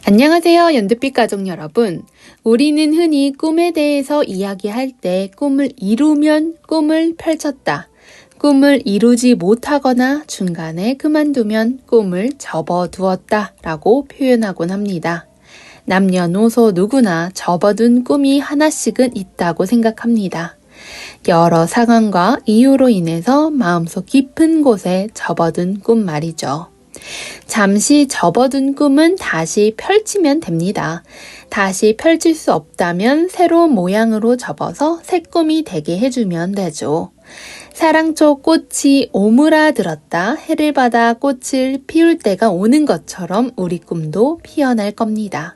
안녕하세요, 연두빛 가족 여러분. 우리는 흔히 꿈에 대해서 이야기할 때 꿈을 이루면 꿈을 펼쳤다. 꿈을 이루지 못하거나 중간에 그만두면 꿈을 접어두었다 라고 표현하곤 합니다. 남녀노소 누구나 접어둔 꿈이 하나씩은 있다고 생각합니다. 여러 상황과 이유로 인해서 마음속 깊은 곳에 접어둔 꿈 말이죠. 잠시 접어둔 꿈은 다시 펼치면 됩니다. 다시 펼칠 수 없다면 새로운 모양으로 접어서 새 꿈이 되게 해주면 되죠. 사랑초 꽃이 오므라들었다 해를 받아 꽃을 피울 때가 오는 것처럼 우리 꿈도 피어날 겁니다.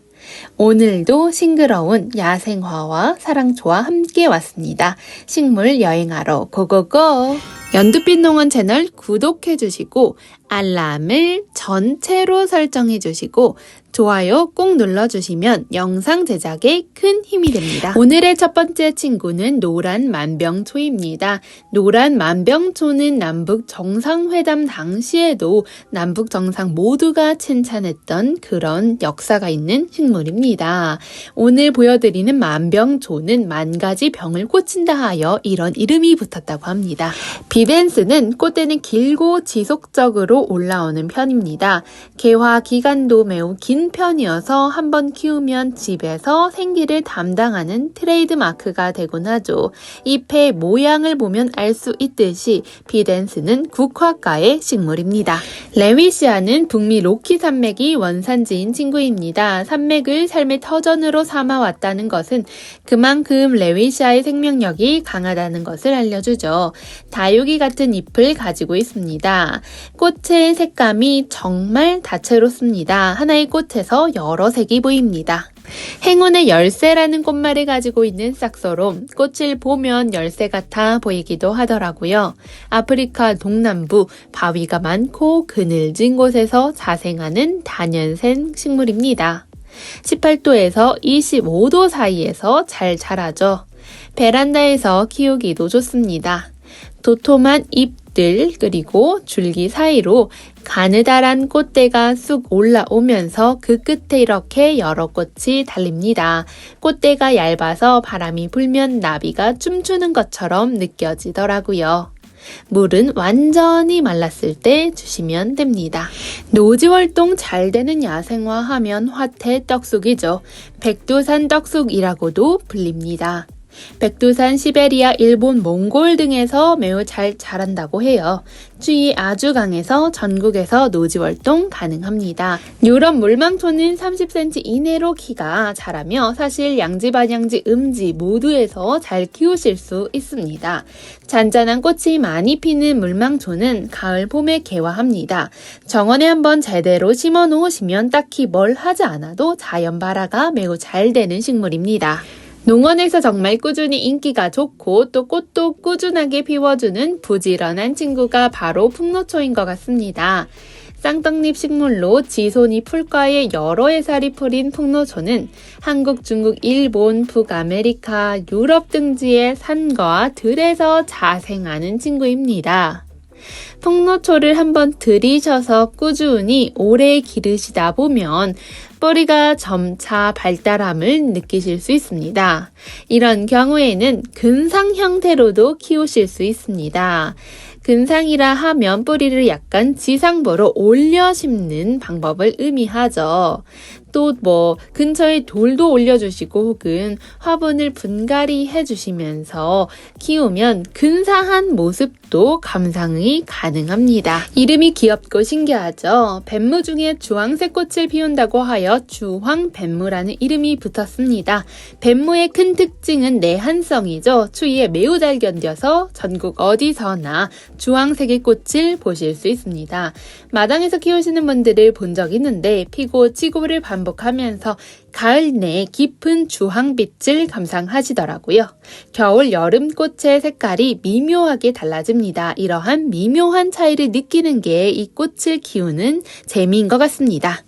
오늘도 싱그러운 야생화와 사랑초와 함께 왔습니다. 식물 여행하러 고고고! 연두빛 농원 채널 구독해주시고 알람을 전체로 설정해주시고 좋아요 꼭 눌러주시면 영상 제작에 큰 힘이 됩니다. 오늘의 첫 번째 친구는 노란 만병초입니다. 노란 만병초는 남북 정상회담 당시에도 남북 정상 모두가 칭찬했던 그런 역사가 있는 식물입니다. 오늘 보여드리는 만병초는 만가지 병을 고친다 하여 이런 이름이 붙었다고 합니다. 비덴스는 꽃대는 길고 지속적으로 올라오는 편입니다. 개화 기간도 매우 긴 편이어서 한번 키우면 집에서 생기를 담당하는 트레이드 마크가 되곤 하죠. 잎의 모양을 보면 알 수 있듯이 비덴스는 국화과의 식물입니다. 레위시아는 북미 로키 산맥이 원산지인 친구입니다. 산맥을 삶의 터전으로 삼아왔다는 것은 그만큼 레위시아의 생명력이 강하다는 것을 알려주죠. 다육이 같은 잎을 가지고 있습니다. 꽃의 색감이 정말 다채롭습니다. 하나의 꽃에서 여러 색이 보입니다. 행운의 열쇠라는 꽃말을 가지고 있는 싹소롬, 꽃을 보면 열쇠 같아 보이기도 하더라고요. 아프리카 동남부 바위가 많고 그늘진 곳에서 자생하는 다년생 식물입니다. 18도에서 25도 사이에서 잘 자라죠. 베란다에서 키우기도 좋습니다. 도톰한 잎들 그리고 줄기 사이로 가느다란 꽃대가 쑥 올라오면서 그 끝에 이렇게 여러 꽃이 달립니다. 꽃대가 얇아서 바람이 불면 나비가 춤추는 것처럼 느껴지더라고요. 물은 완전히 말랐을 때 주시면 됩니다. 노지활동 잘 되는 야생화 하면 화태 떡쑥이죠. 백두산 떡쑥이라고도 불립니다. 백두산, 시베리아, 일본, 몽골 등에서 매우 잘 자란다고 해요. 추위 아주 강해서 전국에서 노지활동 가능합니다. 유럽 물망초는 30cm 이내로 키가 자라며 사실 양지, 반양지, 음지 모두에서 잘 키우실 수 있습니다. 잔잔한 꽃이 많이 피는 물망초는 가을, 봄에 개화합니다. 정원에 한번 제대로 심어 놓으시면 딱히 뭘 하지 않아도 자연 발화가 매우 잘 되는 식물입니다. 농원에서 정말 꾸준히 인기가 좋고 또 꽃도 꾸준하게 피워주는 부지런한 친구가 바로 풍노초인 것 같습니다. 쌍떡잎 식물로 지손이 풀과에 여러 해살이 풀인 풍노초는 한국, 중국, 일본, 북아메리카, 유럽 등지의 산과 들에서 자생하는 친구입니다. 풍노초를 한번 들이셔서 꾸준히 오래 기르시다 보면 뿌리가 점차 발달함을 느끼실 수 있습니다. 이런 경우에는 근상 형태로도 키우실 수 있습니다. 근상이라 하면 뿌리를 약간 지상부로 올려 심는 방법을 의미하죠. 또 근처에 돌도 올려주시고 혹은 화분을 분갈이 해주시면서 키우면 근사한 모습도 감상이 가능합니다. 이름이 귀엽고 신기하죠? 뱀무 중에 주황색 꽃을 피운다고 하여 주황뱀무라는 이름이 붙었습니다. 뱀무의 큰 특징은 내한성이죠. 추위에 매우 잘 견뎌서 전국 어디서나 주황색의 꽃을 보실 수 있습니다. 마당에서 키우시는 분들을 본 적 있는데 피고 치고를 반복하면서 가을 내에 깊은 주황빛을 감상하시더라고요. 겨울, 여름 꽃의 색깔이 미묘하게 달라집니다. 이러한 미묘한 차이를 느끼는 게 이 꽃을 키우는 재미인 것 같습니다.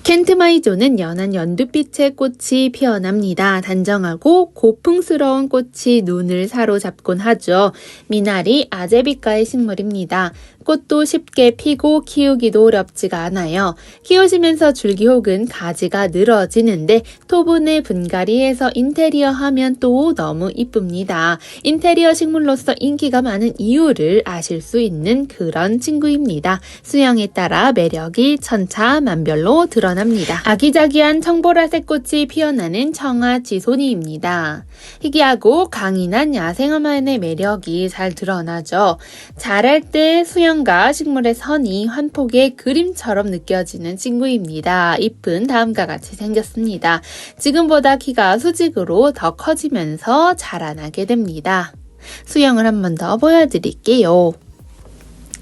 켄트마이조는 연한 연두빛의 꽃이 피어납니다. 단정하고 고풍스러운 꽃이 눈을 사로잡곤 하죠. 미나리, 아제비과의 식물입니다. 꽃도 쉽게 피고 키우기도 어렵지가 않아요. 키우시면서 줄기 혹은 가지가 늘어지는데 토분에 분갈이해서 인테리어 하면 또 너무 이쁩니다. 인테리어 식물로서 인기가 많은 이유를 아실 수 있는 그런 친구입니다. 수영에 따라 매력이 천차만별로 드러납니다. 아기자기한 청보라색 꽃이 피어나는 청아지손이입니다. 희귀하고 강인한 야생화만의 매력이 잘 드러나죠. 자랄 때 수영과 식물의 선이 환폭의 그림처럼 느껴지는 친구입니다. 잎은 다음과 같이 생겼습니다. 지금보다 키가 수직으로 더 커지면서 자라나게 됩니다. 수영을 한 번 더 보여드릴게요.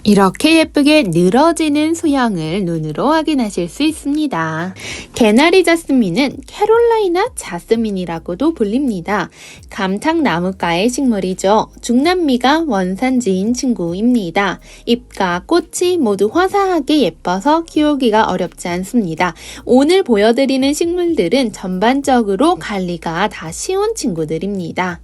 이렇게 예쁘게 늘어지는 수영을 눈으로 확인하실 수 있습니다. 개나리 자스민은 캐롤라이나 자스민이라고도 불립니다. 감탕나무과의 식물이죠. 중남미가 원산지인 친구입니다. 잎과 꽃이 모두 화사하게 예뻐서 키우기가 어렵지 않습니다. 오늘 보여드리는 식물들은 전반적으로 관리가 다 쉬운 친구들입니다.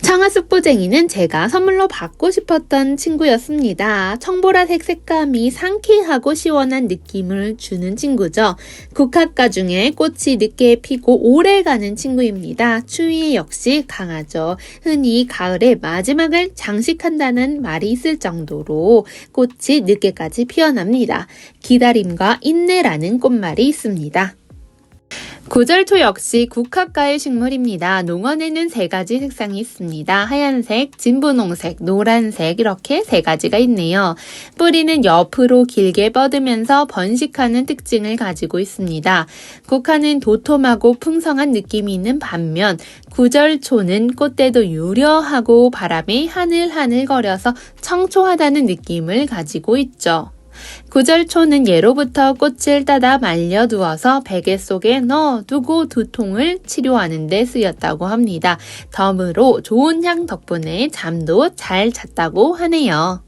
청아쑥보쟁이는 제가 선물로 받고 싶었던 친구였습니다. 청보라색 색감이 상쾌하고 시원한 느낌을 주는 친구죠. 국화과 중에 꽃이 늦게 피고 오래가는 친구입니다. 추위 역시 강하죠. 흔히 가을의 마지막을 장식한다는 말이 있을 정도로 꽃이 늦게까지 피어납니다. 기다림과 인내라는 꽃말이 있습니다. 구절초 역시 국화과의 식물입니다. 농원에는 3가지 색상이 있습니다. 하얀색, 진분홍색, 노란색 이렇게 3가지가 있네요. 뿌리는 옆으로 길게 뻗으면서 번식하는 특징을 가지고 있습니다. 국화는 도톰하고 풍성한 느낌이 있는 반면 구절초는 꽃대도 유려하고 바람에 하늘하늘거려서 청초하다는 느낌을 가지고 있죠. 구절초는 예로부터 꽃을 따다 말려두어서 베개 속에 넣어두고 두통을 치료하는 데 쓰였다고 합니다. 덤으로 좋은 향 덕분에 잠도 잘 잤다고 하네요.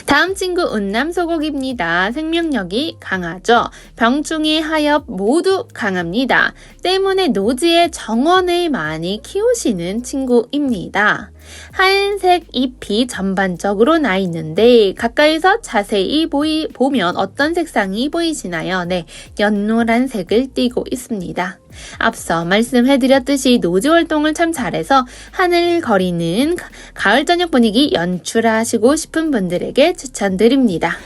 다음 친구 운남소곡입니다. 생명력이 강하죠. 병충해, 하엽 모두 강합니다. 때문에 노지의 정원에 많이 키우시는 친구입니다. 하얀색 잎이 전반적으로 나 있는데 가까이서 자세히 보면 어떤 색상이 보이시나요? 네, 연노란색을 띠고 있습니다. 앞서 말씀해드렸듯이 노지 활동을 참 잘해서 하늘거리는 가을 저녁 분위기 연출하시고 싶은 분들에게 추천드립니다.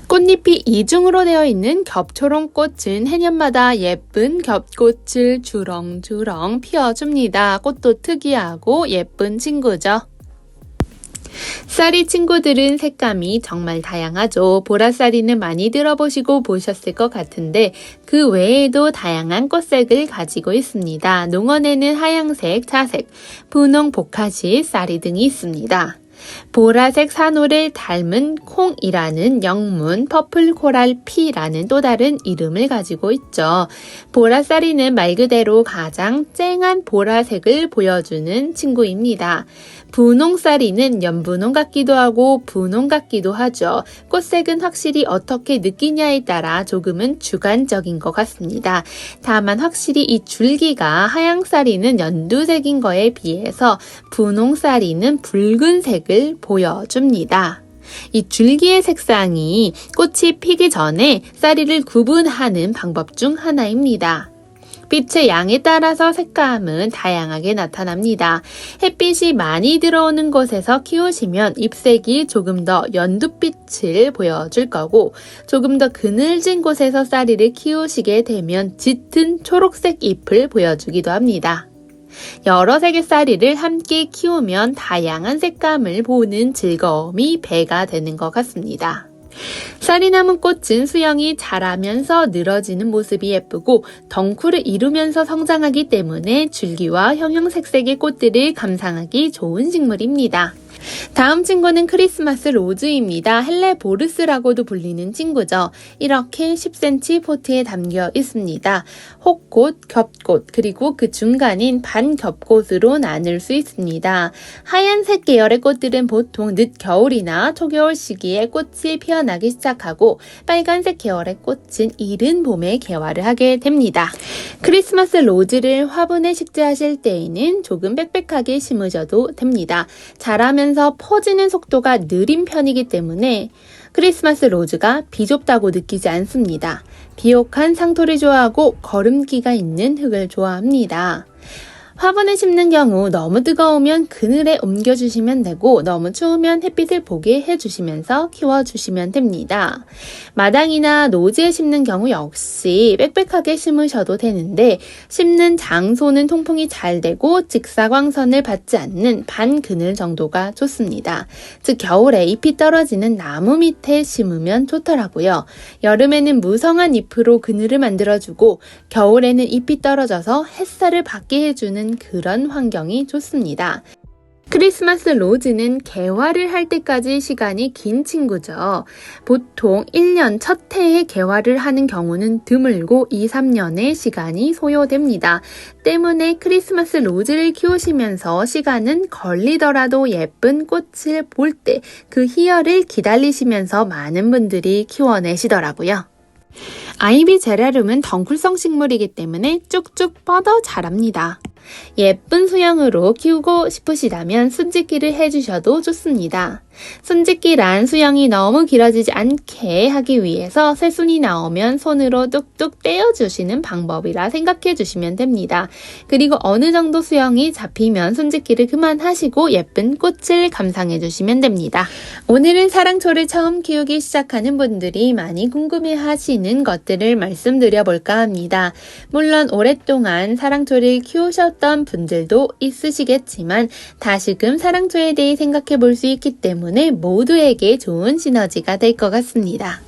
꽃잎이 이중으로 되어 있는 겹초롱꽃은 해년마다 예쁜 겹꽃을 주렁주렁 피워줍니다. 꽃도 특이하고 예쁜 친구죠. 쌀이 친구들은 색감이 정말 다양하죠. 보라쌀이는 많이 들어보시고 보셨을 것 같은데 그 외에도 다양한 꽃색을 가지고 있습니다. 농원에는 하양색, 자색, 분홍, 보카시, 쌀이 등이 있습니다. 보라색 산호를 닮은 콩이라는 영문 퍼플 코랄 피라는 또 다른 이름을 가지고 있죠. 보라쌀이는 말 그대로 가장 쨍한 보라색을 보여주는 친구입니다. 분홍쌀이는 연분홍 같기도 하고 분홍 같기도 하죠. 꽃색은 확실히 어떻게 느끼냐에 따라 조금은 주관적인 것 같습니다. 다만 확실히 이 줄기가 하양쌀이는 연두색인 거에 비해서 분홍쌀이는 붉은색을 보여줍니다. 이 줄기의 색상이 꽃이 피기 전에 쌀이를 구분하는 방법 중 하나입니다. 빛의 양에 따라서 색감은 다양하게 나타납니다. 햇빛이 많이 들어오는 곳에서 키우시면 잎색이 조금 더 연두빛을 보여줄 거고 조금 더 그늘진 곳에서 쌀이를 키우시게 되면 짙은 초록색 잎을 보여주기도 합니다. 여러 색의 쌀이를 함께 키우면 다양한 색감을 보는 즐거움이 배가 되는 것 같습니다. 쌀이 남은 꽃은 수영이 자라면서 늘어지는 모습이 예쁘고 덩쿨을 이루면서 성장하기 때문에 줄기와 형형색색의 꽃들을 감상하기 좋은 식물입니다. 다음 친구는 크리스마스 로즈입니다. 헬레보르스라고도 불리는 친구죠. 이렇게 10cm 포트에 담겨 있습니다. 혹꽃, 겹꽃, 그리고 그 중간인 반겹꽃으로 나눌 수 있습니다. 하얀색 계열의 꽃들은 보통 늦겨울이나 초겨울 시기에 꽃이 피어나기 시작하고 빨간색 계열의 꽃은 이른 봄에 개화를 하게 됩니다. 크리스마스 로즈를 화분에 식재하실 때에는 조금 빽빽하게 심으셔도 됩니다. 자라면 키우면서 퍼지는 속도가 느린 편이기 때문에 크리스마스 로즈가 비좁다고 느끼지 않습니다. 비옥한 상토를 좋아하고 거름기가 있는 흙을 좋아합니다. 화분을 심는 경우 너무 뜨거우면 그늘에 옮겨주시면 되고 너무 추우면 햇빛을 보게 해주시면서 키워주시면 됩니다. 마당이나 노지에 심는 경우 역시 빽빽하게 심으셔도 되는데 심는 장소는 통풍이 잘 되고 직사광선을 받지 않는 반그늘 정도가 좋습니다. 즉 겨울에 잎이 떨어지는 나무 밑에 심으면 좋더라고요. 여름에는 무성한 잎으로 그늘을 만들어주고 겨울에는 잎이 떨어져서 햇살을 받게 해주는 그런 환경이 좋습니다. 크리스마스 로즈는 개화를 할 때까지 시간이 긴 친구죠. 보통 1년 첫 해에 개화를 하는 경우는 드물고 2, 3년의 시간이 소요됩니다. 때문에 크리스마스 로즈를 키우시면서 시간은 걸리더라도 예쁜 꽃을 볼 때 그 희열을 기다리시면서 많은 분들이 키워내시더라고요. 아이비 제라륨은 덩쿨성 식물이기 때문에 쭉쭉 뻗어 자랍니다. 예쁜 수영으로 키우고 싶으시다면 순짓기를 해주셔도 좋습니다. 순짓기란 수영이 너무 길어지지 않게 하기 위해서 새순이 나오면 손으로 뚝뚝 떼어주시는 방법이라 생각해 주시면 됩니다. 그리고 어느 정도 수영이 잡히면 순짓기를 그만하시고 예쁜 꽃을 감상해 주시면 됩니다. 오늘은 사랑초를 처음 키우기 시작하는 분들이 많이 궁금해 하시는 것들을 말씀드려 볼까 합니다. 물론 오랫동안 사랑초를 키우셨던 분들도 있으시겠지만 다시금 사랑초에 대해 생각해 볼 수 있기 때문에 모두에게 좋은 시너지가 될 것 같습니다.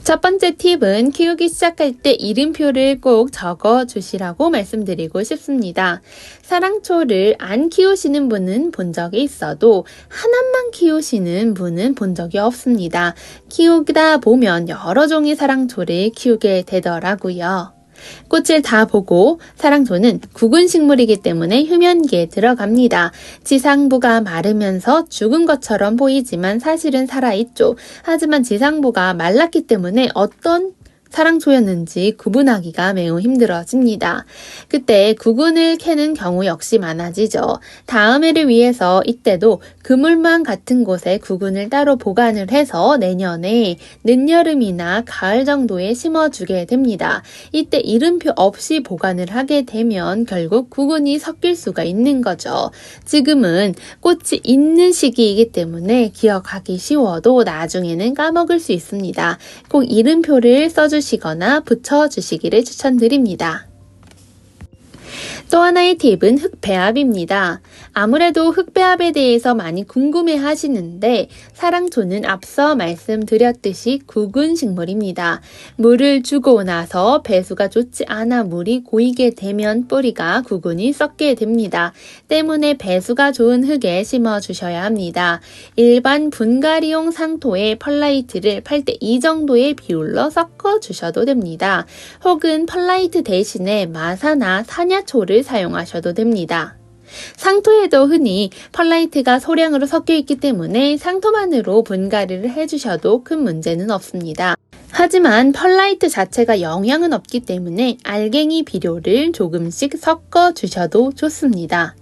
첫 번째 팁은 키우기 시작할 때 이름표를 꼭 적어 주시라고 말씀드리고 싶습니다. 사랑초를 안 키우시는 분은 본 적이 있어도 하나만 키우시는 분은 본 적이 없습니다. 키우다 보면 여러 종의 사랑초를 키우게 되더라고요. 꽃을 다 보고 사랑초는 구근 식물이기 때문에 휴면기에 들어갑니다. 지상부가 마르면서 죽은 것처럼 보이지만 사실은 살아있죠. 하지만 지상부가 말랐기 때문에 어떤 사랑초였는지 구분하기가 매우 힘들어집니다. 그때 구근을 캐는 경우 역시 많아지죠. 다음 해를 위해서 이때도 그물망 같은 곳에 구근을 따로 보관을 해서 내년에 늦여름이나 가을 정도에 심어주게 됩니다. 이때 이름표 없이 보관을 하게 되면 결국 구근이 섞일 수가 있는 거죠. 지금은 꽃이 있는 시기이기 때문에 기억하기 쉬워도 나중에는 까먹을 수 있습니다. 꼭 이름표를 써주시거나 붙여주시기를 추천드립니다. 또 하나의 팁은 흙배합입니다. 아무래도 흙배합에 대해서 많이 궁금해 하시는데 사랑초는 앞서 말씀드렸듯이 구근 식물입니다. 물을 주고 나서 배수가 좋지 않아 물이 고이게 되면 뿌리가 구근이 썩게 됩니다. 때문에 배수가 좋은 흙에 심어 주셔야 합니다. 일반 분갈이용 상토에 펄라이트를 8대 2 정도의 비율로 섞어 주셔도 됩니다. 혹은 펄라이트 대신에 마사나 사냐초를 사용하셔도 됩니다. 상토에도 흔히 펄라이트가 소량으로 섞여 있기 때문에 상토만으로 분갈이를 해주셔도 큰 문제는 없습니다. 하지만 펄라이트 자체가 영양은 없기 때문에 알갱이 비료를 조금씩 섞어 주셔도 좋습니다.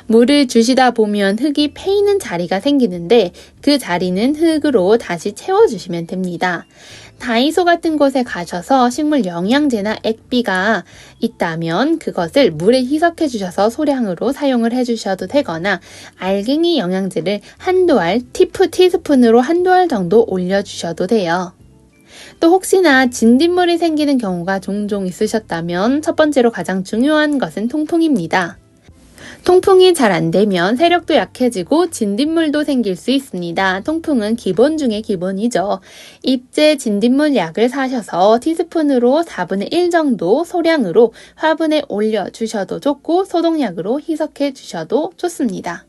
물을 주시다 보면 흙이 패이는 자리가 생기는데 그 자리는 흙으로 다시 채워주시면 됩니다. 다이소 같은 곳에 가셔서 식물 영양제나 액비가 있다면 그것을 물에 희석해 주셔서 소량으로 사용을 해주셔도 되거나 알갱이 영양제를 한두 알, 티스푼으로 한두 알 정도 올려주셔도 돼요. 또 혹시나 진딧물이 생기는 경우가 종종 있으셨다면 첫 번째로 가장 중요한 것은 통풍입니다. 통풍이 잘 안되면 세력도 약해지고 진딧물도 생길 수 있습니다. 통풍은 기본 중에 기본이죠. 입제 진딧물 약을 사셔서 티스푼으로 4분의 1 정도 소량으로 화분에 올려주셔도 좋고 소독약으로 희석해 주셔도 좋습니다.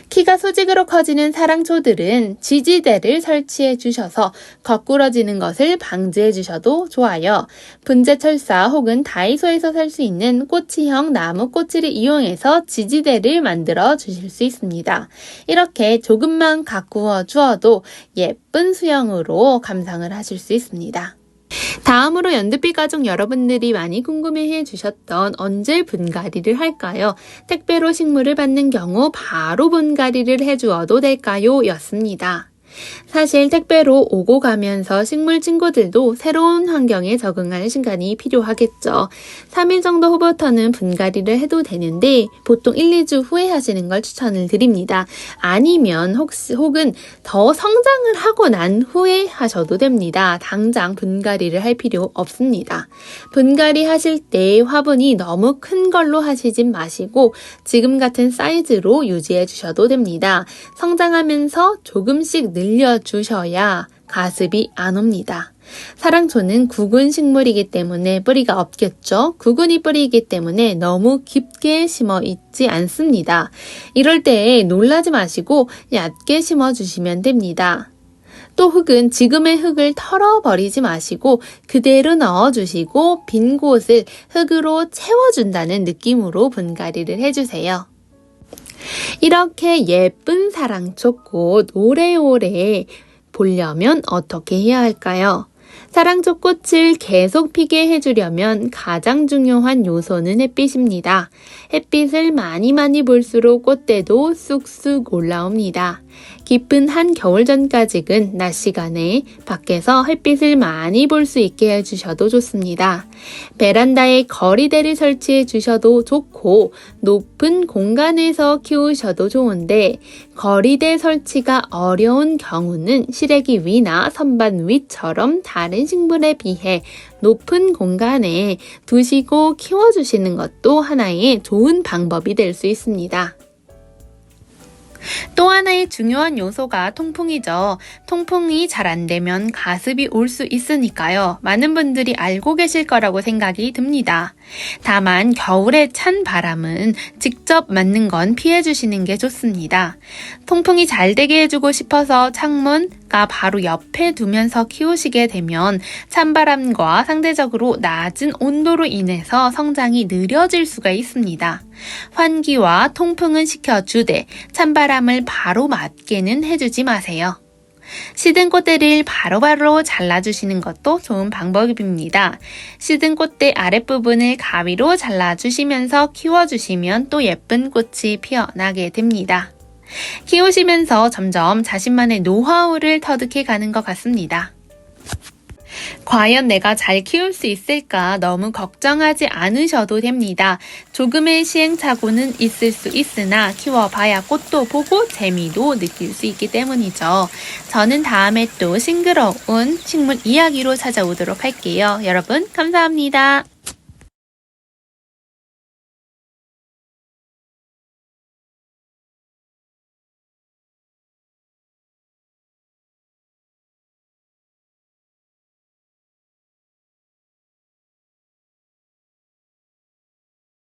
키가 수직으로 커지는 사랑초들은 지지대를 설치해 주셔서 거꾸러지는 것을 방지해 주셔도 좋아요. 분재철사 혹은 다이소에서 살 수 있는 꼬치형 나무 꼬치를 이용해서 지지대를 만들어 주실 수 있습니다. 이렇게 조금만 가꾸어 주어도 예쁜 수영으로 감상을 하실 수 있습니다. 다음으로 연두빛 가족 여러분들이 많이 궁금해해 주셨던 언제 분갈이를 할까요? 택배로 식물을 받는 경우 바로 분갈이를 해주어도 될까요? 였습니다. 사실 택배로 오고 가면서 식물 친구들도 새로운 환경에 적응할 시간이 필요하겠죠. 3일 정도 후부터는 분갈이를 해도 되는데 보통 1, 2주 후에 하시는 걸 추천을 드립니다. 아니면 혹은 더 성장을 하고 난 후에 하셔도 됩니다. 당장 분갈이를 할 필요 없습니다. 분갈이 하실 때 화분이 너무 큰 걸로 하시진 마시고 지금 같은 사이즈로 유지해 주셔도 됩니다. 성장하면서 조금씩 늘려주셔야 가습이 안 옵니다. 사랑초는 구근 식물이기 때문에 뿌리가 없겠죠. 구근이 뿌리이기 때문에 너무 깊게 심어 있지 않습니다. 이럴 때 놀라지 마시고 얕게 심어 주시면 됩니다. 또 흙은 지금의 흙을 털어버리지 마시고 그대로 넣어주시고 빈 곳을 흙으로 채워준다는 느낌으로 분갈이를 해주세요. 이렇게 예쁜 사랑초꽃 오래오래 보려면 어떻게 해야 할까요? 사랑초꽃을 계속 피게 해주려면 가장 중요한 요소는 햇빛입니다. 햇빛을 많이 볼수록 꽃대도 쑥쑥 올라옵니다. 깊은 한겨울 전까지는 낮 시간에 밖에서 햇빛을 많이 볼 수 있게 해주셔도 좋습니다. 베란다에 거리대를 설치해 주셔도 좋고 높은 공간에서 키우셔도 좋은데 거리대 설치가 어려운 경우는 시래기 위나 선반 위처럼 다른 식물에 비해 높은 공간에 두시고 키워주시는 것도 하나의 좋은 방법이 될 수 있습니다. 또 하나의 중요한 요소가 통풍이죠. 통풍이 잘 안 되면 가습이 올 수 있으니까요. 많은 분들이 알고 계실 거라고 생각이 듭니다. 다만 겨울에 찬 바람은 직접 맞는 건 피해 주시는 게 좋습니다. 통풍이 잘 되게 해주고 싶어서 창문가 바로 옆에 두면서 키우시게 되면 찬바람과 상대적으로 낮은 온도로 인해서 성장이 느려질 수가 있습니다. 환기와 통풍은 시켜주되 찬바람을 바로 맞게는 해주지 마세요. 시든 꽃대를 바로바로 잘라주시는 것도 좋은 방법입니다. 시든 꽃대 아랫부분을 가위로 잘라주시면서 키워주시면 또 예쁜 꽃이 피어나게 됩니다. 키우시면서 점점 자신만의 노하우를 터득해 가는 것 같습니다. 과연 내가 잘 키울 수 있을까 너무 걱정하지 않으셔도 됩니다. 조금의 시행착오는 있을 수 있으나 키워봐야 꽃도 보고 재미도 느낄 수 있기 때문이죠. 저는 다음에 또 싱그러운 식물 이야기로 찾아오도록 할게요. 여러분 감사합니다.